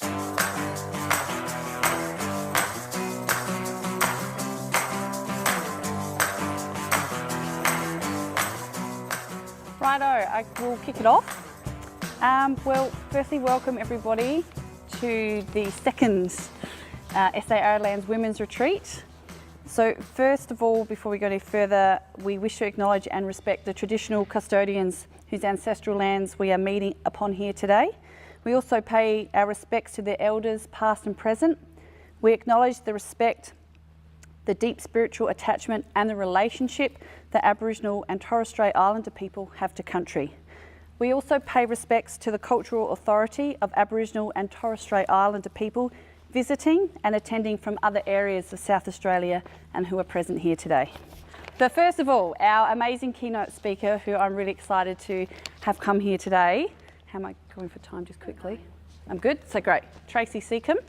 Righto, I will kick it off. Well, firstly, welcome everybody to the second SA Arid Lands Women's Retreat. So first of all, before we go any further, we wish to acknowledge and respect the traditional custodians whose ancestral lands we are meeting upon here today. We also pay our respects to their elders, past and present. We acknowledge the respect, the deep spiritual attachment and the relationship that Aboriginal and Torres Strait Islander people have to country. We also pay respects to the cultural authority of Aboriginal and Torres Strait Islander people visiting and attending from other areas of South Australia and who are present here today. But first of all, our amazing keynote speaker, who I'm really excited to have come here today. How am I going for time, just quickly? I'm good, so great. Tracy Seacombe.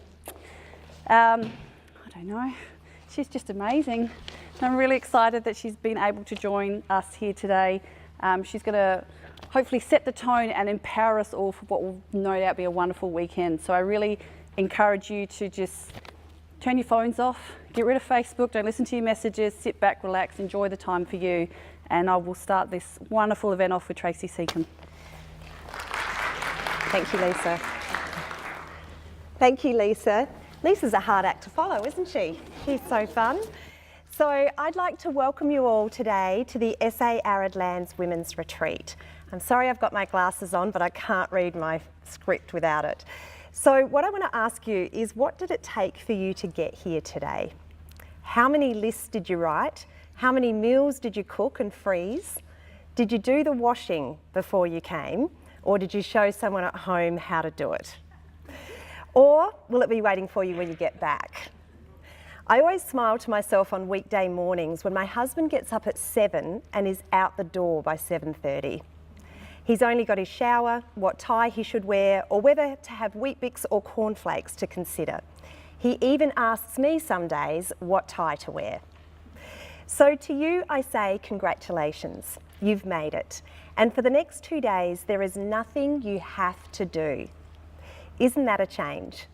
I don't know, she's just amazing. I'm really excited that she's been able to join us here today. She's going to hopefully set the tone and empower us all for what will no doubt be a wonderful weekend. So I really encourage you to just turn your phones off, get rid of Facebook, don't listen to your messages, sit back, relax, enjoy the time for you. And I will start this wonderful event off with Tracy Seacombe. Thank you, Lisa. Thank you, Lisa. Lisa's a hard act to follow, isn't she? She's so fun. So I'd like to welcome you all today to the SA Arid Lands Women's Retreat. I'm sorry I've got my glasses on, but I can't read my script without it. So what I want to ask you is, what did it take for you to get here today? How many lists did you write? How many meals did you cook and freeze? Did you do the washing before you came? Or did you show someone at home how to do it? Or will it be waiting for you when you get back? I always smile to myself on weekday mornings when my husband gets up at 7 and is out the door by 7:30. He's only got his shower, what tie he should wear, or whether to have Weet-Bix or cornflakes to consider. He even asks me some days what tie to wear. So to you, I say congratulations, you've made it. And for the next 2 days, there is nothing you have to do. Isn't that a change?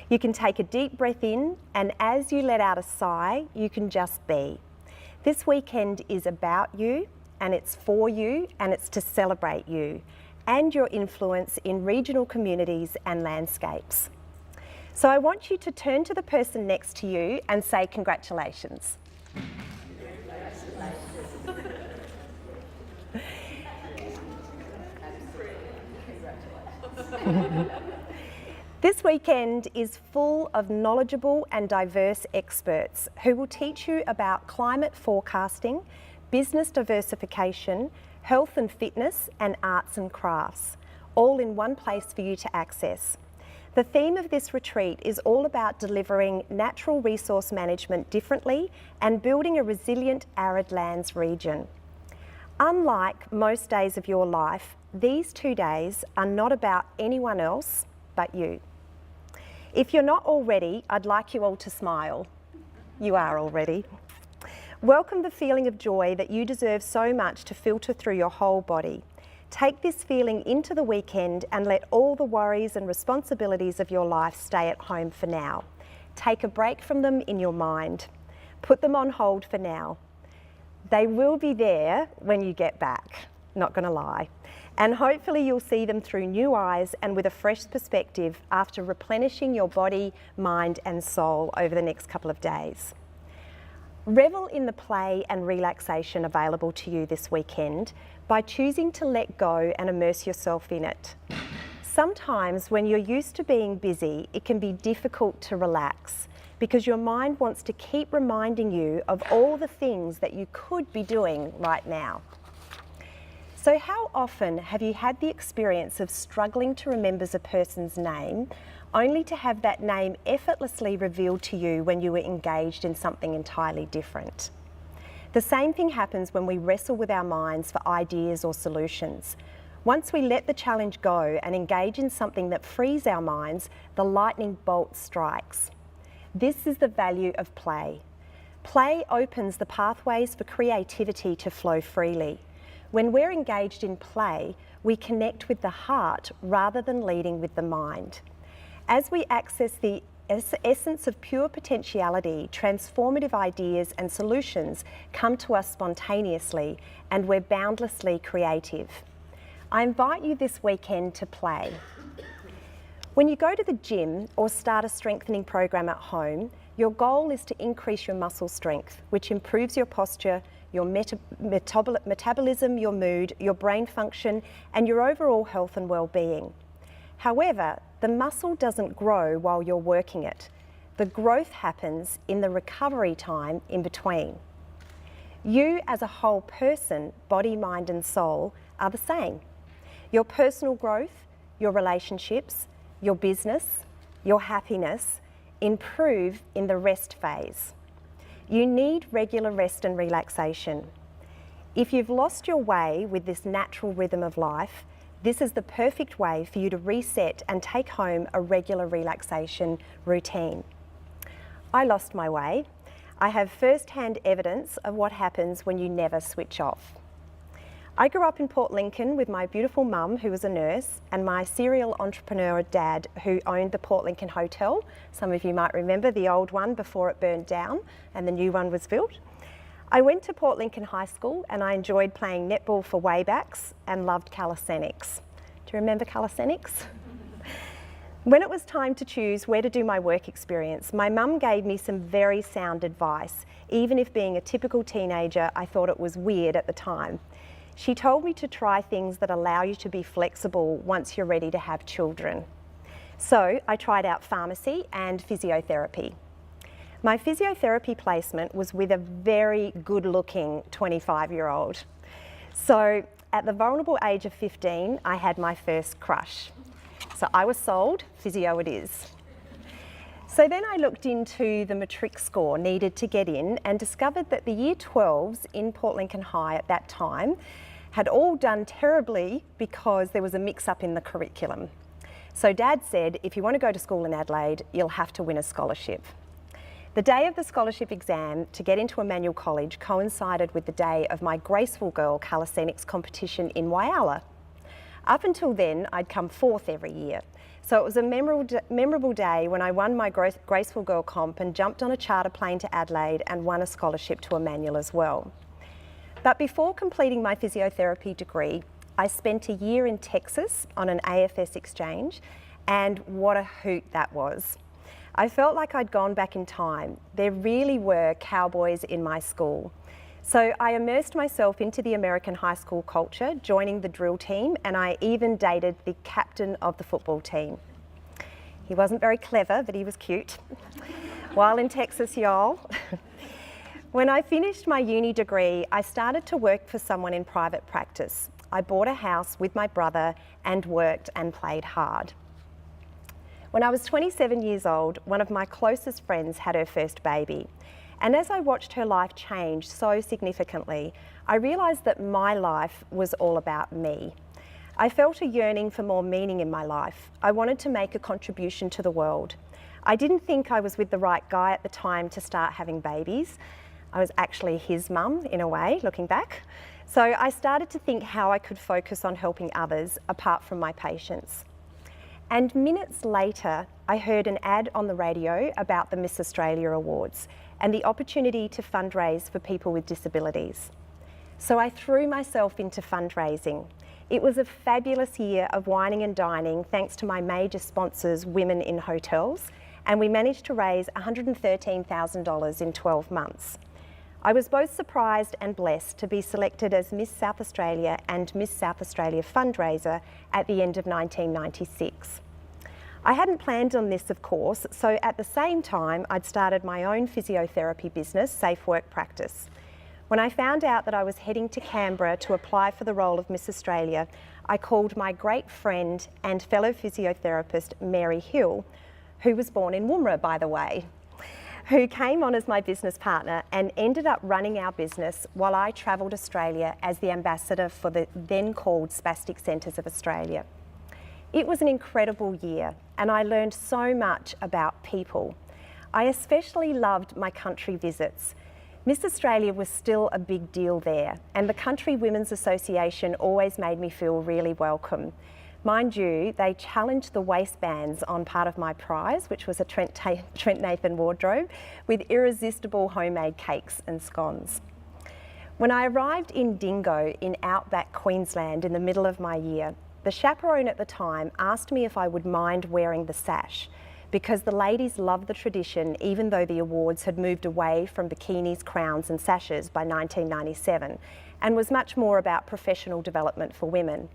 You can take a deep breath in, and as you let out a sigh, you can just be. This weekend is about you, and it's for you, and it's to celebrate you and your influence in regional communities and landscapes. So I want you to turn to the person next to you and say congratulations. This weekend is full of knowledgeable and diverse experts who will teach you about climate forecasting, business diversification, health and fitness, and arts and crafts, all in one place for you to access. The theme of this retreat is all about delivering natural resource management differently and building a resilient arid lands region. Unlike most days of your life, these 2 days are not about anyone else but you. If you're not already, I'd like you all to smile. You are already. Welcome the feeling of joy that you deserve so much to filter through your whole body. Take this feeling into the weekend and let all the worries and responsibilities of your life stay at home for now. Take a break from them in your mind. Put them on hold for now. They will be there when you get back, not going to lie. And hopefully you'll see them through new eyes and with a fresh perspective after replenishing your body, mind and soul over the next couple of days. Revel in the play and relaxation available to you this weekend by choosing to let go and immerse yourself in it. Sometimes when you're used to being busy, it can be difficult to relax because your mind wants to keep reminding you of all the things that you could be doing right now. So how often have you had the experience of struggling to remember a person's name only to have that name effortlessly revealed to you when you were engaged in something entirely different? The same thing happens when we wrestle with our minds for ideas or solutions. Once we let the challenge go and engage in something that frees our minds, the lightning bolt strikes. This is the value of play. Play opens the pathways for creativity to flow freely. When we're engaged in play, we connect with the heart rather than leading with the mind. As we access the essence of pure potentiality, transformative ideas and solutions come to us spontaneously, and we're boundlessly creative. I invite you this weekend to play. When you go to the gym or start a strengthening program at home, your goal is to increase your muscle strength, which improves your posture, your metabolism, your mood, your brain function, and your overall health and well-being. However, the muscle doesn't grow while you're working it. The growth happens in the recovery time in between. You as a whole person, body, mind, and soul, are the same. Your personal growth, your relationships, your business, your happiness improve in the rest phase. You need regular rest and relaxation. If you've lost your way with this natural rhythm of life, this is the perfect way for you to reset and take home a regular relaxation routine. I lost my way. I have first-hand evidence of what happens when you never switch off. I grew up in Port Lincoln with my beautiful mum, who was a nurse, and my serial entrepreneur dad, who owned the Port Lincoln Hotel. Some of you might remember the old one before it burned down and the new one was built. I went to Port Lincoln High School and I enjoyed playing netball for waybacks and loved calisthenics. Do you remember calisthenics? When it was time to choose where to do my work experience, my mum gave me some very sound advice, even if being a typical teenager, I thought it was weird at the time. She told me to try things that allow you to be flexible once you're ready to have children. So I tried out pharmacy and physiotherapy. My physiotherapy placement was with a very good-looking 25-year-old. So at the vulnerable age of 15, I had my first crush. So I was sold, physio it is. So then I looked into the matric score needed to get in and discovered that the year 12s in Port Lincoln High at that time had all done terribly because there was a mix-up in the curriculum. So Dad said, if you want to go to school in Adelaide, you'll have to win a scholarship. The day of the scholarship exam to get into Emmanuel College coincided with the day of my Graceful Girl calisthenics competition in Whyalla. Up until then, I'd come fourth every year. So it was a memorable day when I won my Graceful Girl comp and jumped on a charter plane to Adelaide and won a scholarship to Emmanuel as well. But before completing my physiotherapy degree, I spent a year in Texas on an AFS exchange, and what a hoot that was. I felt like I'd gone back in time. There really were cowboys in my school. So I immersed myself into the American high school culture, joining the drill team, and I even dated the captain of the football team. He wasn't very clever, but he was cute. While in Texas, y'all. When I finished my uni degree, I started to work for someone in private practice. I bought a house with my brother and worked and played hard. When I was 27 years old, one of my closest friends had her first baby. And as I watched her life change so significantly, I realised that my life was all about me. I felt a yearning for more meaning in my life. I wanted to make a contribution to the world. I didn't think I was with the right guy at the time to start having babies. I was actually his mum, in a way, looking back. So I started to think how I could focus on helping others apart from my patients. And minutes later, I heard an ad on the radio about the Miss Australia Awards and the opportunity to fundraise for people with disabilities. So I threw myself into fundraising. It was a fabulous year of wining and dining thanks to my major sponsors, Women in Hotels, and we managed to raise $113,000 in 12 months. I was both surprised and blessed to be selected as Miss South Australia and Miss South Australia fundraiser at the end of 1996. I hadn't planned on this, of course, so at the same time I'd started my own physiotherapy business, Safe Work Practice. When I found out that I was heading to Canberra to apply for the role of Miss Australia, I called my great friend and fellow physiotherapist, Mary Hill, who was born in Woomera, by the way, who came on as my business partner and ended up running our business while I travelled Australia as the ambassador for the then called Spastic Centres of Australia. It was an incredible year and I learned so much about people. I especially loved my country visits. Miss Australia was still a big deal there, and the Country Women's Association always made me feel really welcome. Mind you, they challenged the waistbands on part of my prize, which was a Trent Nathan wardrobe, with irresistible homemade cakes and scones. When I arrived in Dingo in outback Queensland in the middle of my year, the chaperone at the time asked me if I would mind wearing the sash, because the ladies loved the tradition even though the awards had moved away from bikinis, crowns and sashes by 1997 and was much more about professional development for women.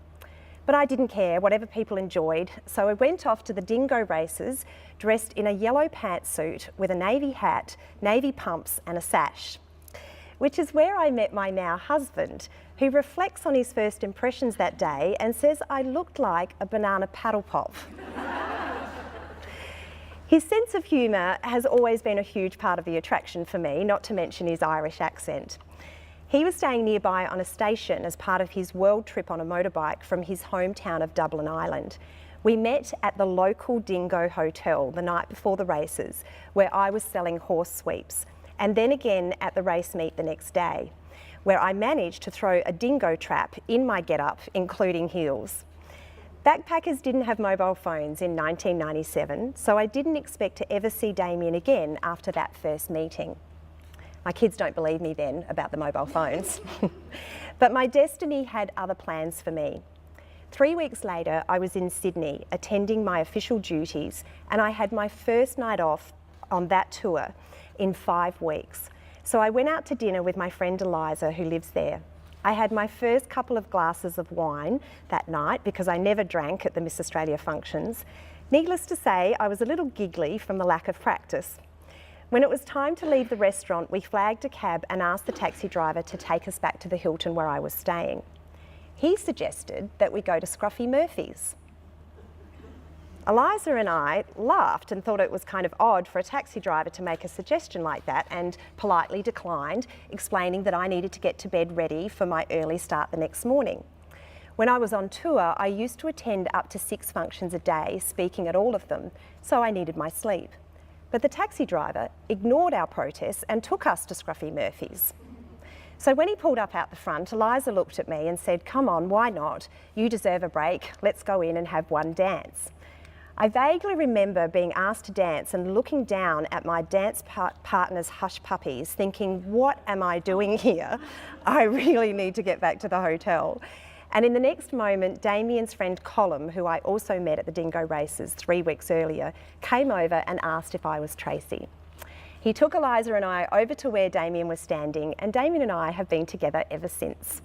But I didn't care, whatever people enjoyed, so I went off to the Dingo races dressed in a yellow pantsuit with a navy hat, navy pumps and a sash, which is where I met my now husband, who reflects on his first impressions that day and says I looked like a banana paddle pop. His sense of humour has always been a huge part of the attraction for me, not to mention his Irish accent. He was staying nearby on a station as part of his world trip on a motorbike from his hometown of Dublin, Ireland. We met at the local Dingo Hotel the night before the races, where I was selling horse sweeps, and then again at the race meet the next day, where I managed to throw a dingo trap in my getup, including heels. Backpackers didn't have mobile phones in 1997, so I didn't expect to ever see Damien again after that first meeting. My kids don't believe me then about the mobile phones. But my destiny had other plans for me. 3 weeks later, I was in Sydney attending my official duties, and I had my first night off on that tour in 5 weeks. So I went out to dinner with my friend Eliza, who lives there. I had my first couple of glasses of wine that night because I never drank at the Miss Australia functions. Needless to say, I was a little giggly from the lack of practice. When it was time to leave the restaurant, we flagged a cab and asked the taxi driver to take us back to the Hilton where I was staying. He suggested that we go to Scruffy Murphy's. Eliza and I laughed and thought it was kind of odd for a taxi driver to make a suggestion like that, and politely declined, explaining that I needed to get to bed ready for my early start the next morning. When I was on tour, I used to attend up to 6 functions a day, speaking at all of them, so I needed my sleep. But the taxi driver ignored our protests and took us to Scruffy Murphy's. So when he pulled up out the front, Eliza looked at me and said, "Come on, why not? You deserve a break. Let's go in and have one dance." I vaguely remember being asked to dance and looking down at my dance partner's hush puppies, thinking, what am I doing here? I really need to get back to the hotel. And in the next moment, Damien's friend Colm, who I also met at the Dingo races 3 weeks earlier, came over and asked if I was Tracy. He took Eliza and I over to where Damien was standing, and Damien and I have been together ever since.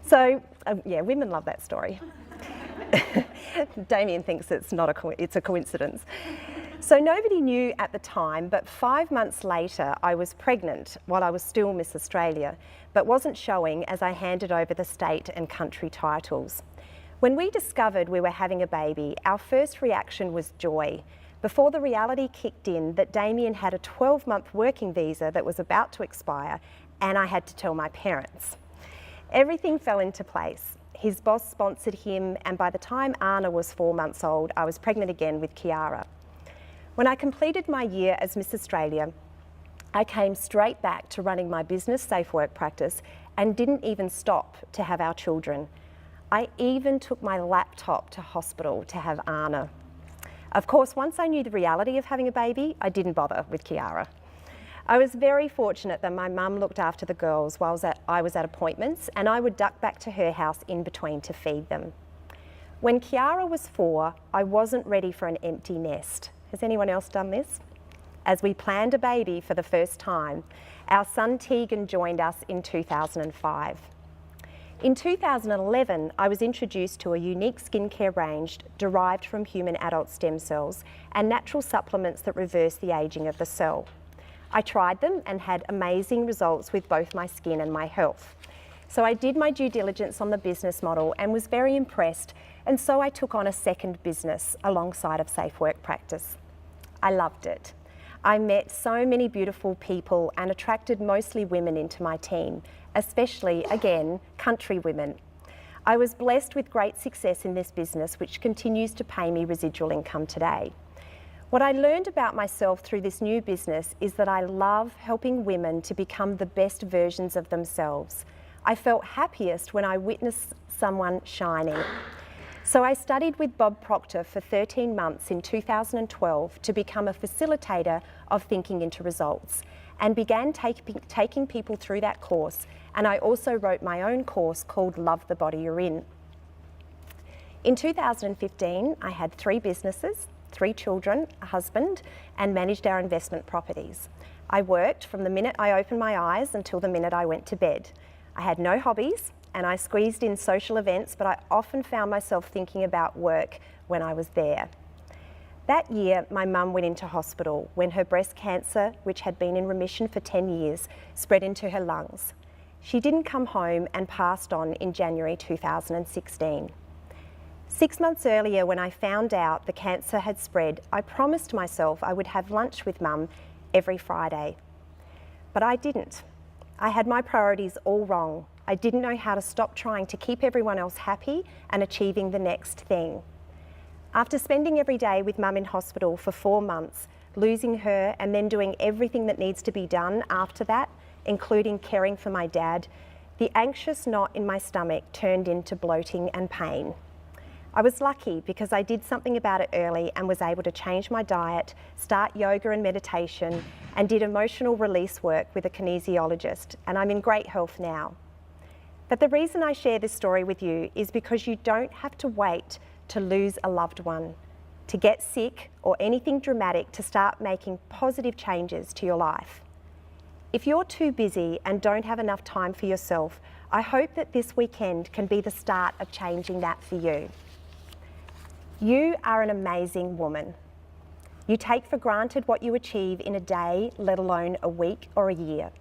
So, yeah, women love that story. Damien thinks it's a coincidence. So nobody knew at the time, but 5 months later I was pregnant while I was still Miss Australia, but wasn't showing as I handed over the state and country titles. When we discovered we were having a baby, our first reaction was joy, before the reality kicked in that Damien had a 12-month working visa that was about to expire, and I had to tell my parents. Everything fell into place. His boss sponsored him, and by the time Anna was 4 months old, I was pregnant again with Kiara. When I completed my year as Miss Australia, I came straight back to running my business safe work practice and didn't even stop to have our children. I even took my laptop to hospital to have Anna. Of course, once I knew the reality of having a baby, I didn't bother with Kiara. I was very fortunate that my mum looked after the girls while I was at appointments, and I would duck back to her house in between to feed them. When Kiara was 4, I wasn't ready for an empty nest. Has anyone else done this? As we planned a baby for the first time, our son Tegan joined us in 2005. In 2011, I was introduced to a unique skincare range derived from human adult stem cells and natural supplements that reverse the ageing of the cell. I tried them and had amazing results with both my skin and my health. So I did my due diligence on the business model and was very impressed, and so I took on a second business alongside of safe work practice. I loved it. I met so many beautiful people and attracted mostly women into my team, especially, again, country women. I was blessed with great success in this business, which continues to pay me residual income today. What I learned about myself through this new business is that I love helping women to become the best versions of themselves. I felt happiest when I witnessed someone shining. So I studied with Bob Proctor for 13 months in 2012 to become a facilitator of Thinking into Results, and began taking people through that course. And I also wrote my own course called Love the Body You're In. In 2015, I had 3 businesses, 3 children, a husband, and managed our investment properties. I worked from the minute I opened my eyes until the minute I went to bed. I had no hobbies, and I squeezed in social events, but I often found myself thinking about work when I was there. That year, my mum went into hospital when her breast cancer, which had been in remission for 10 years, spread into her lungs. She didn't come home and passed on in January 2016. 6 months earlier, when I found out the cancer had spread, I promised myself I would have lunch with Mum every Friday. But I didn't. I had my priorities all wrong. I didn't know how to stop trying to keep everyone else happy and achieving the next thing. After spending every day with Mum in hospital for 4 months, losing her and then doing everything that needs to be done after that, including caring for my dad, the anxious knot in my stomach turned into bloating and pain. I was lucky because I did something about it early and was able to change my diet, start yoga and meditation, and did emotional release work with a kinesiologist, and I'm in great health now. But the reason I share this story with you is because you don't have to wait to lose a loved one, to get sick, or anything dramatic to start making positive changes to your life. If you're too busy and don't have enough time for yourself, I hope that this weekend can be the start of changing that for you. You are an amazing woman. You take for granted what you achieve in a day, let alone a week or a year.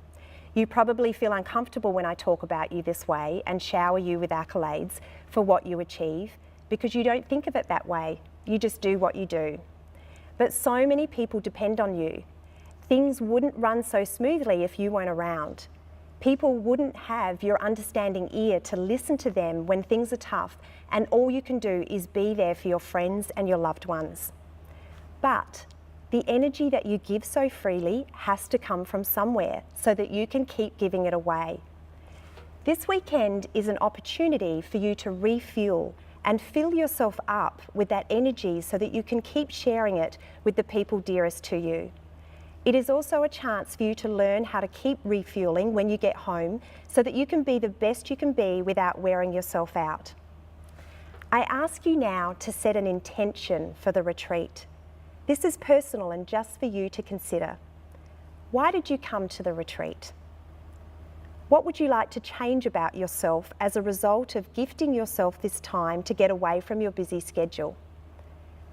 You probably feel uncomfortable when I talk about you this way and shower you with accolades for what you achieve, because you don't think of it that way. You just do what you do. But so many people depend on you. Things wouldn't run so smoothly if you weren't around. People wouldn't have your understanding ear to listen to them when things are tough, and all you can do is be there for your friends and your loved ones. But the energy that you give so freely has to come from somewhere so that you can keep giving it away. This weekend is an opportunity for you to refuel and fill yourself up with that energy so that you can keep sharing it with the people dearest to you. It is also a chance for you to learn how to keep refueling when you get home so that you can be the best you can be without wearing yourself out. I ask you now to set an intention for the retreat. This is personal and just for you to consider. Why did you come to the retreat? What would you like to change about yourself as a result of gifting yourself this time to get away from your busy schedule?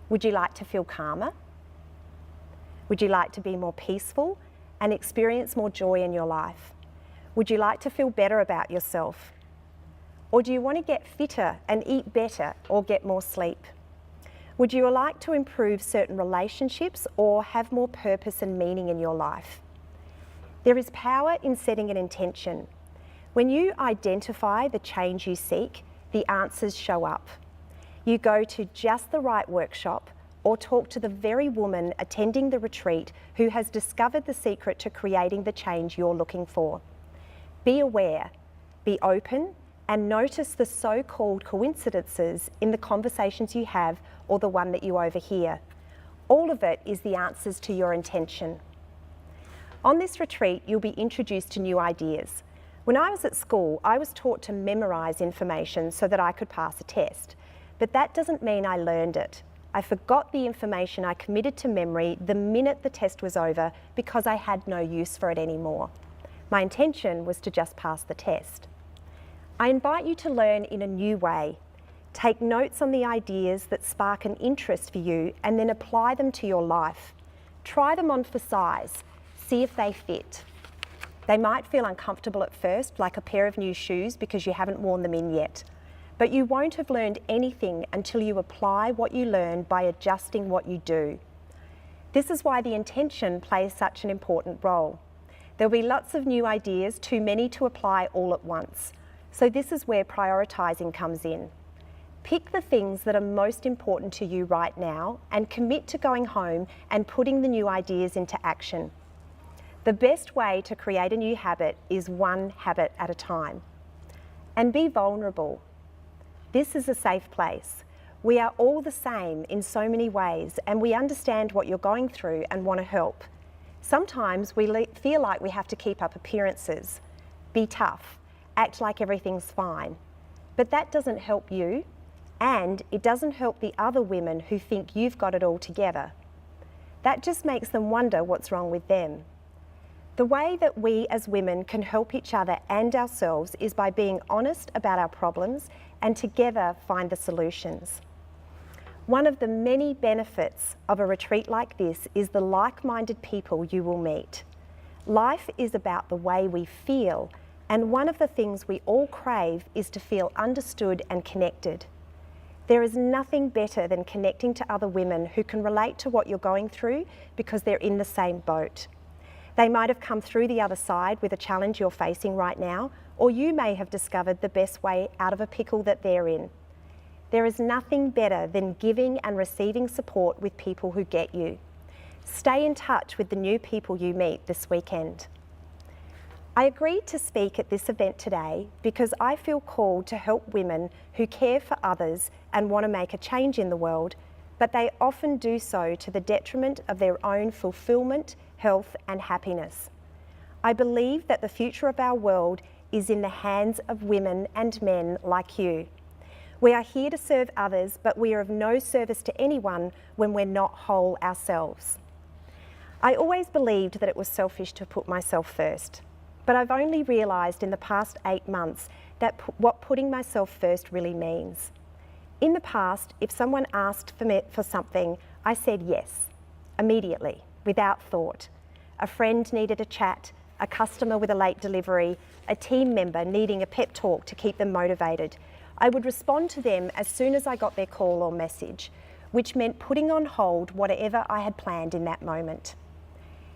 Would you like to feel calmer? Would you like to be more peaceful and experience more joy in your life? Would you like to feel better about yourself? Or do you want to get fitter and eat better or get more sleep? Would you like to improve certain relationships or have more purpose and meaning in your life? There is power in setting an intention. When you identify the change you seek, the answers show up. You go to just the right workshop or talk to the very woman attending the retreat who has discovered the secret to creating the change you're looking for. Be aware, be open, and notice the so-called coincidences in the conversations you have or the one that you overhear. All of it is the answers to your intention. On this retreat, you'll be introduced to new ideas. When I was at school, I was taught to memorise information so that I could pass a test. But that doesn't mean I learned it. I forgot the information I committed to memory the minute the test was over because I had no use for it anymore. My intention was to just pass the test. I invite you to learn in a new way. Take notes on the ideas that spark an interest for you and then apply them to your life. Try them on for size. See if they fit. They might feel uncomfortable at first, like a pair of new shoes because you haven't worn them in yet. But you won't have learned anything until you apply what you learn by adjusting what you do. This is why the intention plays such an important role. There'll be lots of new ideas, too many to apply all at once. So this is where prioritising comes in. Pick the things that are most important to you right now and commit to going home and putting the new ideas into action. The best way to create a new habit is one habit at a time. And be vulnerable. This is a safe place. We are all the same in so many ways, and we understand what you're going through and want to help. Sometimes we feel like we have to keep up appearances, be tough, act like everything's fine. But that doesn't help you, and it doesn't help the other women who think you've got it all together. That just makes them wonder what's wrong with them. The way that we as women can help each other and ourselves is by being honest about our problems and together find the solutions. One of the many benefits of a retreat like this is the like-minded people you will meet. Life is about the way we feel, and one of the things we all crave is to feel understood and connected. There is nothing better than connecting to other women who can relate to what you're going through because they're in the same boat. They might have come through the other side with a challenge you're facing right now, or you may have discovered the best way out of a pickle that they're in. There is nothing better than giving and receiving support with people who get you. Stay in touch with the new people you meet this weekend. I agreed to speak at this event today because I feel called to help women who care for others and want to make a change in the world, but they often do so to the detriment of their own fulfilment, health and happiness. I believe that the future of our world is in the hands of women and men like you. We are here to serve others, but we are of no service to anyone when we're not whole ourselves. I always believed that it was selfish to put myself first, but I've only realised in the past 8 months that what putting myself first really means. In the past, if someone asked for something, I said yes, immediately, without thought. A friend needed a chat, a customer with a late delivery, a team member needing a pep talk to keep them motivated. I would respond to them as soon as I got their call or message, which meant putting on hold whatever I had planned in that moment.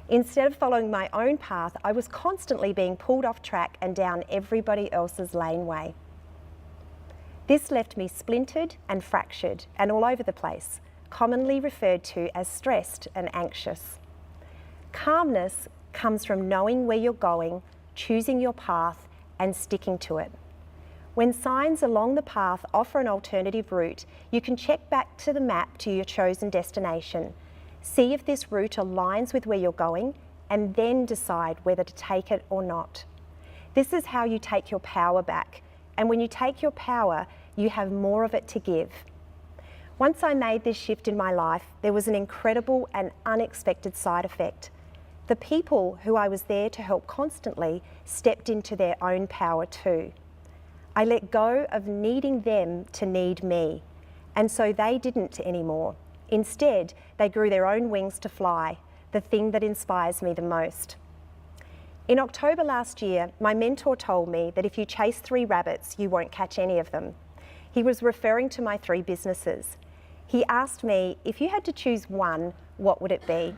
Instead of following my own path, I was constantly being pulled off track and down everybody else's laneway. This left me splintered and fractured and all over the place, commonly referred to as stressed and anxious. Calmness comes from knowing where you're going, choosing your path and sticking to it. When signs along the path offer an alternative route, you can check back to the map to your chosen destination. See if this route aligns with where you're going and then decide whether to take it or not. This is how you take your power back, and when you take your power, you have more of it to give. Once I made this shift in my life, there was an incredible and unexpected side effect. The people who I was there to help constantly stepped into their own power too. I let go of needing them to need me, and so they didn't anymore. Instead, they grew their own wings to fly, the thing that inspires me the most. In October last year, my mentor told me that if you chase 3 rabbits, you won't catch any of them. He was referring to my 3 businesses. He asked me, if you had to choose one, what would it be?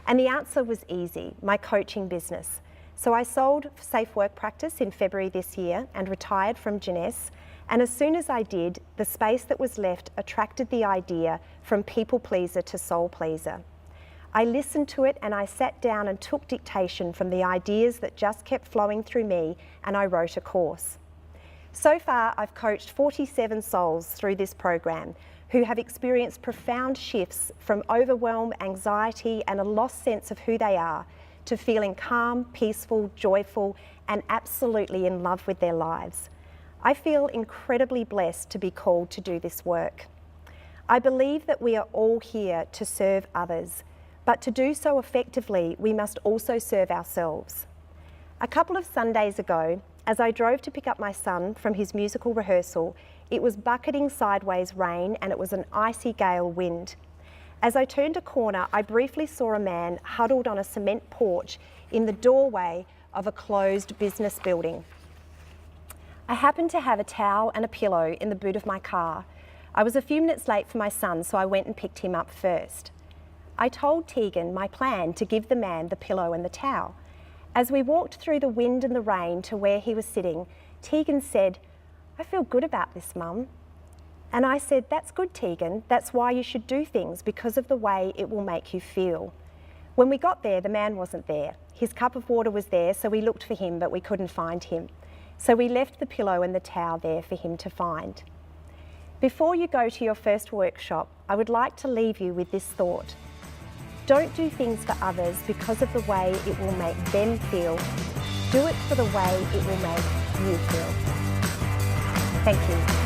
And the answer was easy, my coaching business. So I sold Safe Work Practice in February this year and retired from Jeunesse. And as soon as I did, the space that was left attracted the idea from people pleaser to soul pleaser. I listened to it and I sat down and took dictation from the ideas that just kept flowing through me, and I wrote a course. So far, I've coached 47 souls through this program who have experienced profound shifts from overwhelm, anxiety, and a lost sense of who they are to feeling calm, peaceful, joyful, and absolutely in love with their lives. I feel incredibly blessed to be called to do this work. I believe that we are all here to serve others, but to do so effectively, we must also serve ourselves. A couple of Sundays ago, as I drove to pick up my son from his musical rehearsal, it was bucketing sideways rain and it was an icy gale wind. As I turned a corner, I briefly saw a man huddled on a cement porch in the doorway of a closed business building. I happened to have a towel and a pillow in the boot of my car. I was a few minutes late for my son, so I went and picked him up first. I told Tegan my plan to give the man the pillow and the towel. As we walked through the wind and the rain to where he was sitting, Tegan said, "I feel good about this, Mum." And I said, that's good, Tegan. That's why you should do things, because of the way it will make you feel. When we got there, the man wasn't there. His cup of water was there, so we looked for him, but we couldn't find him. So we left the pillow and the towel there for him to find. Before you go to your first workshop, I would like to leave you with this thought. Don't do things for others because of the way it will make them feel. Do it for the way it will make you feel. Thank you.